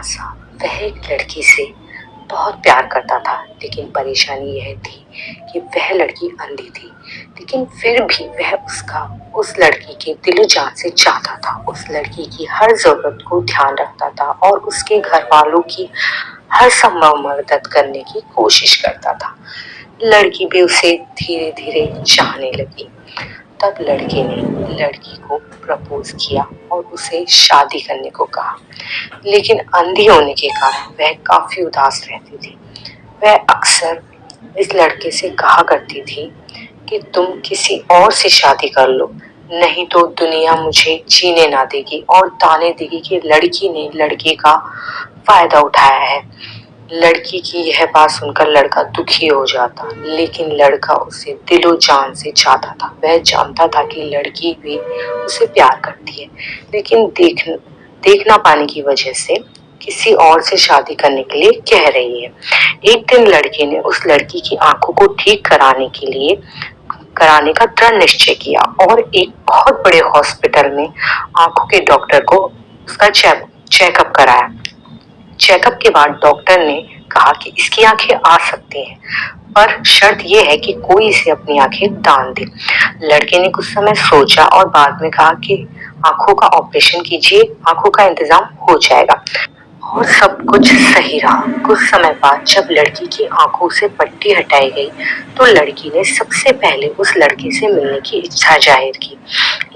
सा वह एक लड़की से बहुत प्यार करता था, लेकिन परेशानी यह थी कि वह लड़की अंधी थी। लेकिन फिर भी वह उस लड़की के दिलो जान से चाहता था। उस लड़की की हर जरूरत को ध्यान रखता था और उसके घर वालों की हर संभव मदद करने की कोशिश करता था। लड़की भी उसे धीरे धीरे चाहने लगी। तब लड़के ने लड़की को प्रपोज किया और उसे शादी करने को कहा, लेकिन अंधी होने के कारण वह काफी उदास रहती थी। वह अक्सर इस लड़के से कहा करती थी कि तुम किसी और से शादी कर लो, नहीं तो दुनिया मुझे जीने ना देगी और ताने देगी कि लड़की ने लड़के का फायदा उठाया है। लड़की की यह बात सुनकर लड़का दुखी हो जाता, लेकिन लड़का उसे दिलो जान से चाहता था। वह जानता था कि लड़की भी उसे प्यार करती है, लेकिन देख ना पाने की वजह से किसी और से शादी करने के लिए कह रही है। एक दिन लड़के ने उस लड़की की आंखों को ठीक कराने का दृढ़ निश्चय किया और एक बहुत बड़े हॉस्पिटल में आंखों के डॉक्टर को उसका चेकअप कराया। चेकअप के बाद डॉक्टर ने कहा कि इसकी आंखें आ सकती हैं, पर शर्त यह है कि कोई इसे अपनी आंखें दान दे। लड़के ने कुछ समय सोचा और बाद में कहा कि आंखों का ऑपरेशन कीजिए, आंखों का इंतजाम हो जाएगा। और सब कुछ सही रहा। कुछ समय बाद जब लड़की की आंखों से पट्टी हटाई गई, तो लड़की ने सबसे पहले उस लड़के से मिलने की इच्छा जाहिर की।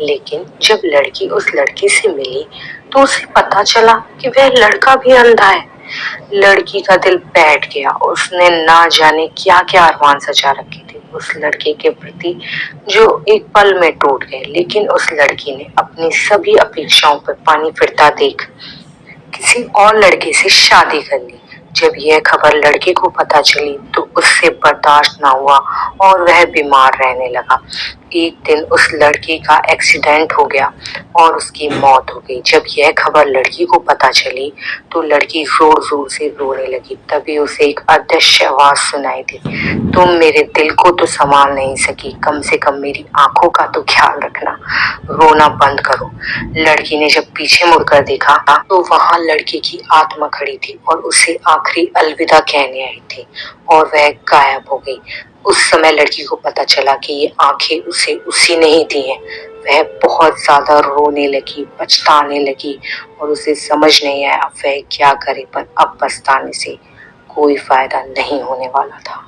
लेकिन जब लड़की उस लड़के से मिली, तो उसे पता चला कि वह लड़का भी अंधा है। लड़की का दिल बैठ गया। उसने ना जाने क्या क्या अरमान सजा रखे थे उस लड़के के प्रति, जो एक पल में टूट गए। लेकिन उस लड़की ने अपनी सभी अपेक्षाओं पर पानी फिरता देख किसी और लड़के से शादी कर ली। जब यह खबर लड़के को पता चली, तो उससे बर्दाश्त ना हुआ और वह बीमार रहने लगा। एक दिन उस लड़की का एक्सीडेंट हो गया और उसकी मौत हो गई। जब यह खबर लड़की को पता चली, तो लड़की जोर जोर से रोने लगी। तभी उसे एक अदृश्य आवाज सुनाई दी, तुम मेरे दिल को तो संभाल नहीं सकी, कम से कम मेरी आंखों का तो ख्याल रखना, रोना बंद करो। लड़की ने जब पीछे मुड़कर देखा, तो वहां लड़के की आत्मा खड़ी थी और उसे आखिरी अलविदा कहने आई थी, और वह गायब हो गई। उस समय लड़की को पता चला कि ये आंखें उसे उसी ने ही दी हैं। वह बहुत ज्यादा रोने लगी, पछताने लगी और उसे समझ नहीं आया वह क्या करे, पर अब पछताने से कोई फायदा नहीं होने वाला था।